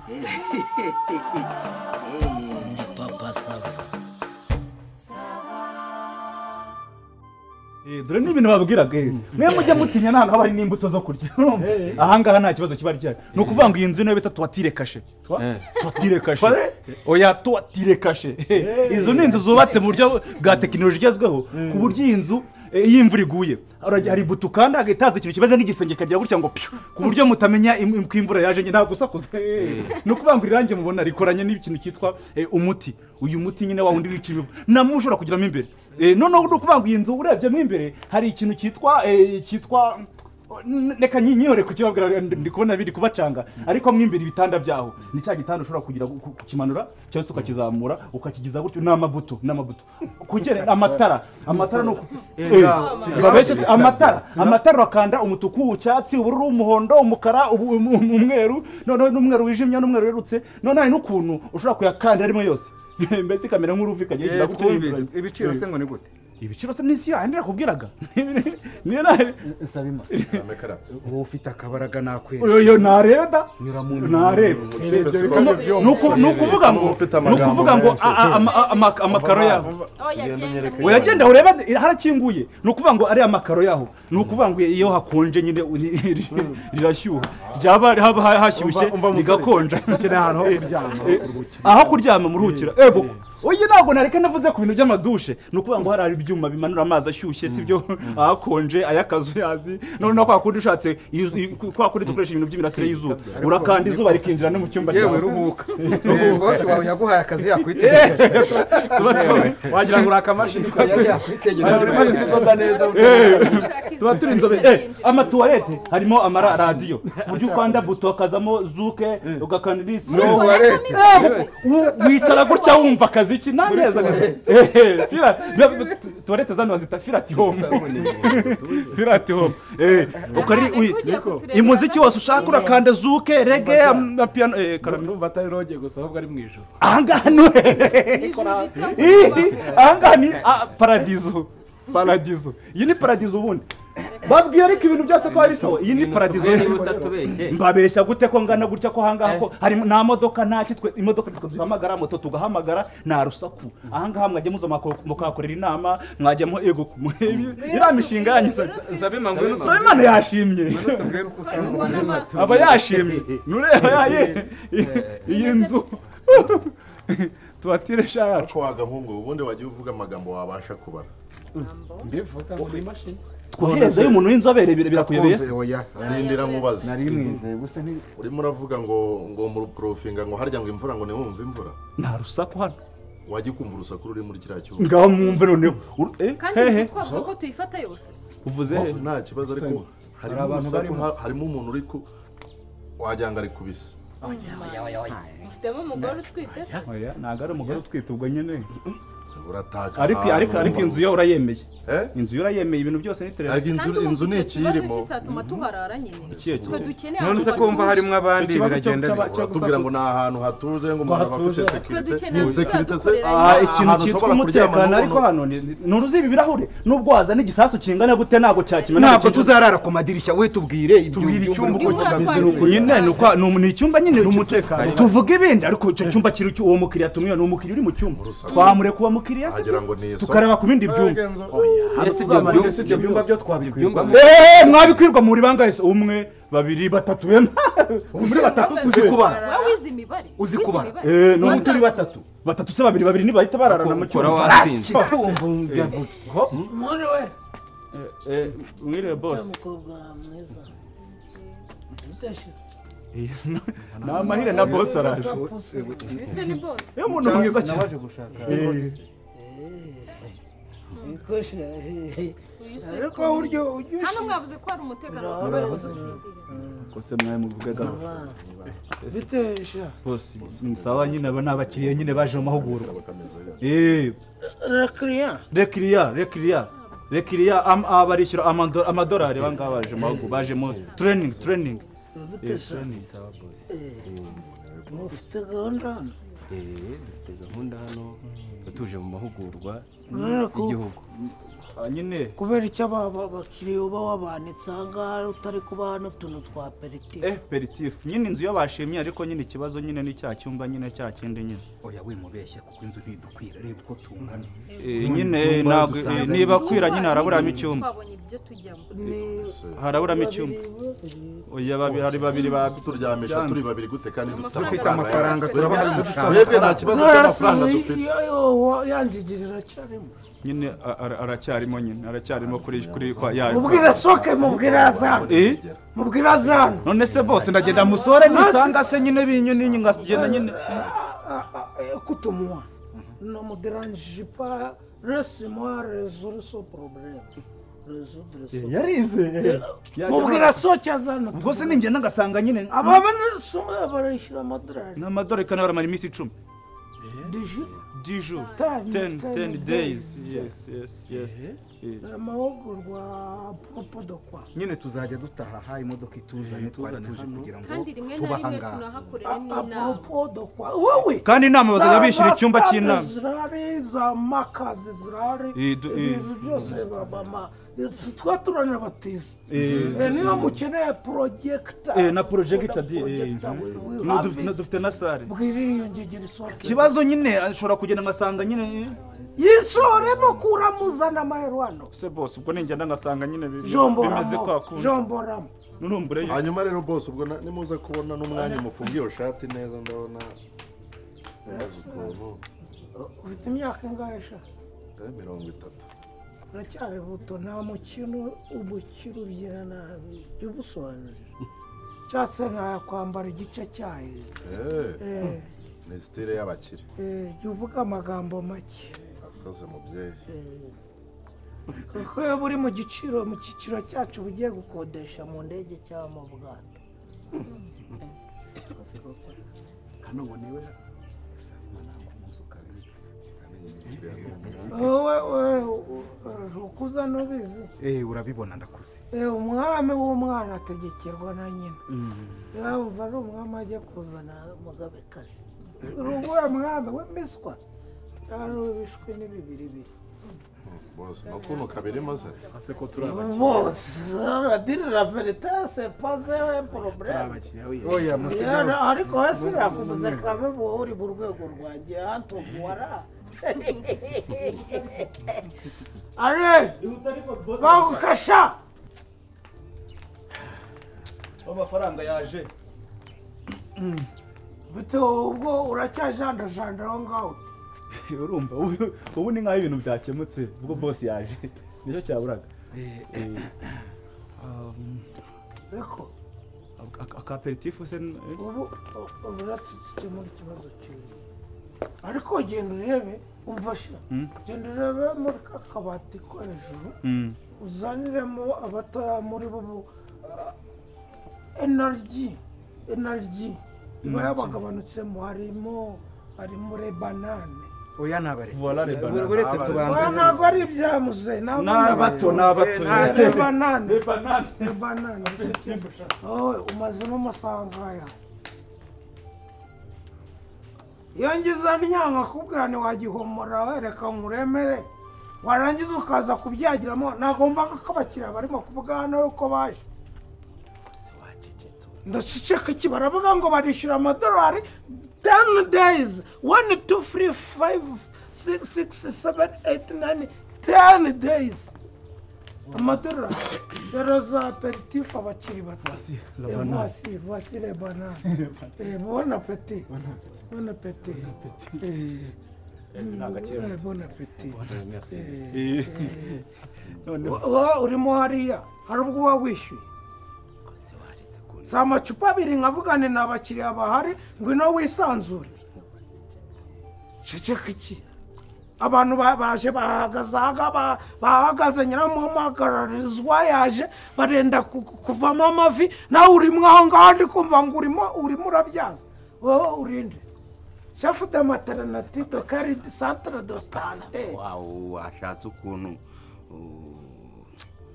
Ndi papa sava. Dore ni ibintu babwiraga mwe mujya mutinya nta haba hari n'imbuto zo kurya aha ngaha nta kibazo kiba cyari no kuvuga ngo iyi nzu niyo bita tuwatire kashe oya tuwatire kashe izo ni inzu zubatse mu buryo bwa tekinoloji igezweho ku buryo iyi nzu iyo imvura iguye hari buto kandi agahitaza ikintu kibaze nk'igisenge kagira gutya ngo ku buryo mutamenya ko imvura yaje nta gusakuza no kuvuga ngo irange mubona rikoranye n'ikintu cyitwa umuti uyu muti nyine wa wundi wica imibu namwe ushobora kugiramo imbere noneho no kuvuga ngo iyi nzu urebye mo imbere hari ikintu cyitwa reka nyihore kukibabwira ndi kubona biri kubacanga ariko mwimbere ibitanda byaho ni cya gitanda ushobora kugira kukimanura cyose ukakizamura ukakigiza gutyo n'amabuto kugera amatara no babeshe amatara akanda umutuku ucyatsi ubururu umuhondo umukara umweru none n'umweru wijimye n'umweru werutse none hari n'ukuntu ushobora kuyakanda arimo yose mbese kamera nk'uruvika giye twumvise ibiciro se ngo ni gute ibiciro se nisi ya ndira kubwiraga niyo nsabima uwo ufite akabaraga nakwera oyo nareda nareba nukuvuga ngo amakaro yaho oyagenda ureba harakinguye nukuvuga ngo ari amakaro yaho nukuvuga ngo iyo hakonje nyine rirashyuha ryaba hashyushye ligakonja aho kuryama muruhukira ego oye ntabwo nareka navuze ku bintu by'amadushe nukuvuga ngo hari ibyuma bimanura amazi ashyushye sibyo ahakonje ayakazu yazi none kwa kundi ushatse kwa kundi dukoresha ibintu by'imirasire y'izuba urakanda izuba rikinjira no mu cyumba cyawe yewe ruhuka bose wawe yaguhaye akazi yakwitegereje wagira ngo urakamashini yakwitegereje soda neza tuba turi inzobe amatuwarete harimo amaradiyo buryo ukanda buto akazamo zuke ugakanda isi wicara gutya wumva akazi iki nandeza tuwarete zano bazita firati home ukari imuziki wose ushaka urakanda zuke reggae piano karamiro batari roge gusa ahubwo ari mu ijoro ahanga ni paradizo iyi ni paradizo ubundi babwiye ariko ibintu byose ko ari sawa iyi ni paradizo mbabeshya gute ko ngana gutya ko hangaha ko hari nta modoka nta kitwe imodoka tugahamagara moto tugahamagara nta rusaku ahangaha mwajya muza mukakorera inama mwajyamo ego iriya mishinga yanyu Sabimana yashimye aba yashimye nureba iyi nzu tuwatiresha yacu wagahungu ubundi wagiye uvuga amagambo wabasha kubara mbivuga ngo ni mashini twohereza y'umuntu w'inzobere birakuyobeye se nindira mubaza nari mwize gusa ni urimo uravuga ngo mu profinga ngo harya ngo imvura ngo ni wumva imvura nta rusaku hano wagiye kumva urusaku ruri muri kiriya cyumba ngaho mwumve noneho kandi twavuze ko tuyifata yose uvuze nta kibazo ariko harimo umuntu uri ku wagira ngo ari kubisa ufitemo umugore utwite oya ntabwo ari umugore utwite ubwo nyine urataka ariko inzu yo urayemeye inzu yo urayemeye ibintu byose ni televiziyo inzu ni ikirimo kitatuma tuharara nyine twe dukeneye none se kumva harimo abandi biragenda batubwira ngo ni ahantu hatuje ngo umuntu afite sekirite se ikintu cyitwa umutekano ariko hano ni uruziba ibirahure nubwo wazana igisasu kingana gute ntabwo cyakimena ntabwo tuzarara ku madirishya we tubwire icyumba uko kimeze nyine ni icyumba nyine n'umutekano tuvuga ibindi ariko icyo cyumba kiri uwo mukiriya tumwe ni umukiriya uri mu cyumba twamureka uwo mukiriya tukareba ku bindi byumba ibyo byumba byo twabikwirwa mwabikwirwa muri bangahe se umwe babiri batatu bene muri batatu uzi kubara wowe wize imibare uzi kubara no turi batatu se babiri ntibahita bararana mu cyumba Muri we mwire boss umukobwa mwiza utashye na mahire na boss araje ese ni boss umuntu mwiza cyane nabaje gushaka ikosha ariko uryo ujyushe hano mwavuze ko ari umutekano kubera udusindira kose mwaye muvugaga bitesha boss ni sawa nyine aba nabakiriye nyine baje mu mahugurwa rekiriya abarishyura amadolari bangaba baje mu mahugurwa baje mu training mufite gahunda dufite gahunda hano tuje mu mahugurwa Urarako- y'igihugu nyine kubera icyo abakiriya uba wabanitse aha ngaha utari kubaha n'utuntu twa aperitifu peritifu nyine inzu yo bashimye ariko nyine ikibazo nyine ni cya cyumba nyine cya kindi nyine oya wimubeshya kuko inzu ntidukwira reba uko tungana nyine ntabwo niba kwira nyine haraburamo icyumba twabonye ibyo tujyamo haraburamo icyumba oya hari babiri turyamisha turi babiri gute kandi dufite amafaranga turabaha umushahara twebwe nta kibazo cy'amafaranga dufite yanjigirira cyarimo nyine aracyarimo nyine aracyarimo kuri kwa yayo mubwira soke mubwira azana mubwira azana none se bose ndagenda musore nisanga se nyine binyoni ngasigenda nyine écoute-moi ne me dérange pas laisse-moi résoudre ce problème yarize mubwira soke azana ubwo se ningenda ngasanga nyine abana barishyura amadolari n'amadolari kandi baramara iminsi 10 10 jours 10 days yes amahugurwa propos de quoi nyine tuzajya dutaha ha imodoka ituzane twari tuje kugira ngo kandi rimwe na tubaha rimwe ngaha tunahakorera n'inama propos de quoi wowe kandi inama bazajya bishyura icyumba cy'inama zirari za makazi zirari ibintu byose babama twa turana batiza niyo mukeneye projector na projector dufite na sare bwira iyo ngegera isohoke ikibazo nyine ashobora kugenda ngasanga nyine yisoremo kuramuzana amahero hano se bose ubwo ningenda ngasanga nyine bimeze jomboramo kwa kundi jomboramo nurumbure hanyuma rero boss ubwo nimuza kubona n'umwanya mufungiye iyo shati neza ndabona ufite imyaka ingahe sha 30 uracyari buto nta mukino umukino ubyina nabi jya ubusobanurira cyangwa se ntayakwambara igice cyayo ni sitire y'abakire jya uvuga amagambo make akoze mubyeyi kuko iyo buri mu cyiciro cyacu bugiye gukodesha mu ndege cyangwa mu bwato hano ngo niwe wowe ukuza n'ubizi urabibona ndakuze umwami w'umwana ategekerwa na nyina yaba ari umwami ajya kuzana umugabekazi uruguye mwami w'imiswa cyangwa w'ibishwi n'ibibiribiri bose n'ukuntu kabiri maze ase ko turi abakiriya bose dire la vérité c'est pas un problème oya musigaro ariko hasi rakuvuze kabe uri mu rwego rwanjye hantuvuwara are bagukasha amafaranga yaje bite ubwo uracyajandajanda aho ngaho urumva ubu ni nk'aho ibintu byakemutse ubwo boss yaje nicyo cyaburaga reko akaperitifu se ubu uratsitse muri kibazo cyiwe ariko genda urebe umva sha genda urebe muri ka kabati ko hejuru uzaniremo abatoya muri bo energy iba yabagabanutsemo harimo rebanane oya nabaretse Voilà les bananes. uretse tubanze ntabwo ari ibyamuze n'abato rebanane umazemo amasaha ngaya iyo ngize nyanka kubwira ntiwagihomora wereka nkuremere warangiza ukaza kubyagiramo nagombaga ko abakiriya barimo kuvuga hano yuko baje ndaceceka iki baravuga ngo barishyura amadolari 10 days 1 2 3 5 6 6 7 8 9 10 days amadolari yari za aperitifu abakiri bato voici les bananes bon appétit bon appétit bon appétit urimo hariya hari ubwo uba wishyuye si amacupa abiri nkavugane ni abakiriya bahari ngwino wisanzure ceceka iki abantu baje bahagaze nyiramuhamagararizwa yaje barenda kuvamo amavi nawe urimo aho ngaho ndi kumva ngo urimo urabyaza wowe urinde chef de maternité de Carité centre de santé washatse ukuntu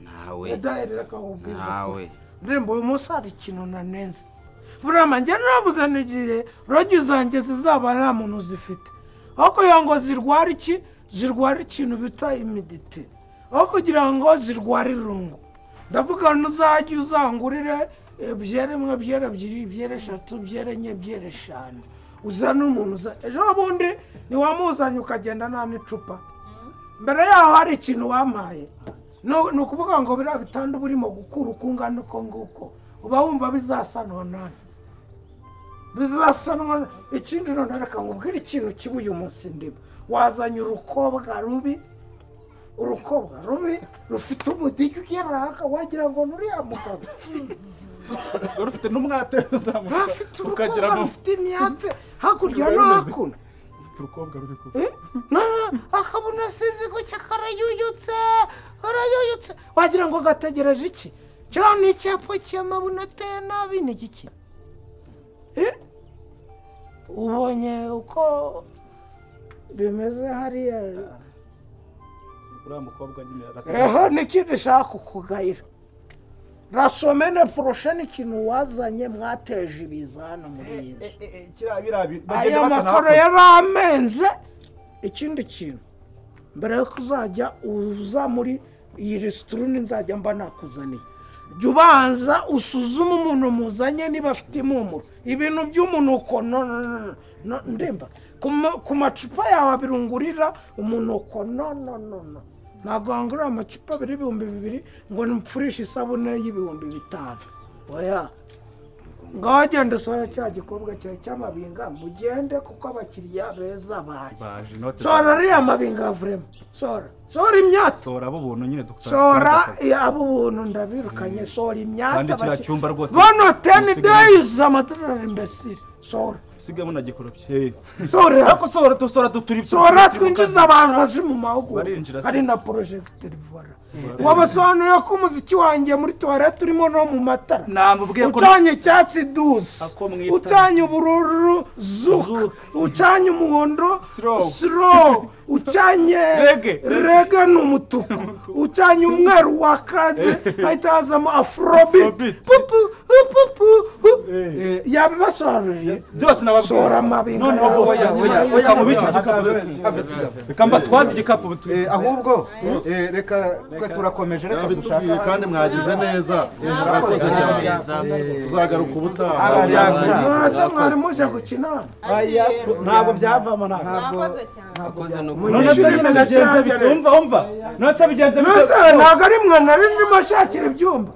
nawe ndaherera kahubwiza ndirimbo uyu munsi hari ikintu nanenze vurama njye naravuze n'igihe rogi zanjye zizaba nta muntu uzifite aho kugira ngo zirware iki zirwara ikintu bita imiditi aho kugira ngo zirware irungu ndavuga ntuzajye uzangurire ebyiri imwe ebyiri ebyiri ebyiri eshatu ebyiri enye ebyiri eshanu uzana umuntu ejo bundi ntiwamuzanye ukagenda nta n'icupa mbere yaho hari ikintu wampaye ni ukuvuga ngo biriya bitanda uba urimo gukura ukungana uko nguko uba wumva bizasanwa nani bizasanwa ikindi none reka nkubwire ikintu kiba uyu munsi ndimo wazanye urukobwa rubi rufite umudigi ugera wagira ngo nuriya mugabo rufite n'umwate rufite urukobwa rufite imyate hakurya no hakuno ufite urukobwa ruri ku akabona asize gutya karayuyutse wagira ngo gategereje iki kiriya ni icyapa cy'amabuno ateye nabi ni iki ubonye uko bimeze hariya uriya mukobwa nyine arasa n'ikindi nshaka kukugayira rasomene porosheni ikintu wazanye mwateje ibiza hano muri iyi nzu aya makoro yari amenze ikindi kintu mbere yo kuzajya uza muri iyi resitorani nzajya mba nakuzaniye jya ubanza usuzume umuntu muzanye niba afite impumuro ibintu by'umunuko ndemba ku macupa yawe abirungurira umunuko ntabwo wangurira amacupa abiri ibihumbi 2,000 ngo mpfurishe isabune y'ibihumbi 5 oya ngaho genda usohoye cya gikorwa cyawe cy'amabinga mugende kuko abakiriya beza baje sora ariya mabinga vurema sora imyata sora abo buntu nyine sora abo buntu ndabirukanye sora imyata kandi kiriya cyumba rwose bano 10 days amadolari imbesire sora sigamo na gikorobye sora ariko sora turi sora twinjiza abantu baje mu mahugurwa ari na projecteur voilà wabasobanurira ko umuziki wanjye muri toilette urimo no mu matara ucanye icyatsi dusi ucanye ubururu zuka ucanye umuhondo slow ucanye rege ni umutuku ucanye umweru wa kade ahita hazamo afrobeat yabibasobanuriye byose sora amabinga oya mubiki reka mbatwaze igikapu ahubwo reka turakomeje reka dushaka kandi mwagize neza murakoze cyane tuzagaruka ubutaha mwese mwari muje gukina ntabwo byavamo none se bigenze bite umva none se bigenze bite ntabwo ari mwe nari ndimo ashakira ibyumba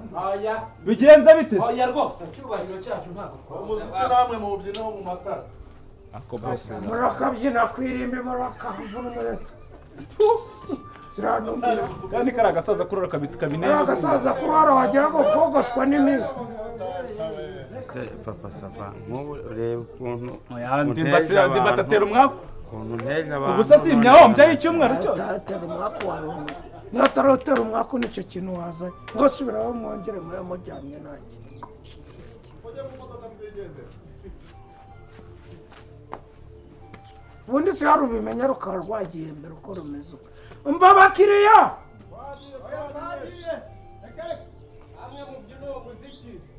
bigenze bite oya rwose icyubahiro cyacu ntabwo umuziki namwe muwubyinaho mu matara ako bose murakabyina kwirimbi murakavuna umuheto kandi kari agasaza kurora kabine ari agasaza kurora wagira ngo kogoshwa n'iminsi papa sava nk'ubu ureba ukuntu ndibatera umwaku ukuntu nteje abantu ubu se simyahombya y'icyumweru cyose tatera umwaku warumwe niyo atarotera umwaku nicyo kintu wazanye ngo subiraho mwongere mwe muryamye nanjye ubundi si hari ubimenya rukaba rwagiye mbere uko rumeze umva abakiriya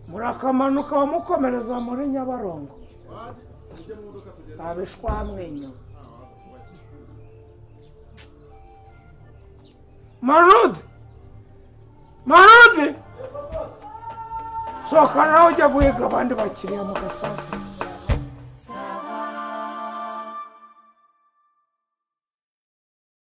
murakamanuka bamukomereza muri Nyabarongo abishwamwenyo Marudi soka nawe ujya guhiga abandi bakiriya mu gasanzwe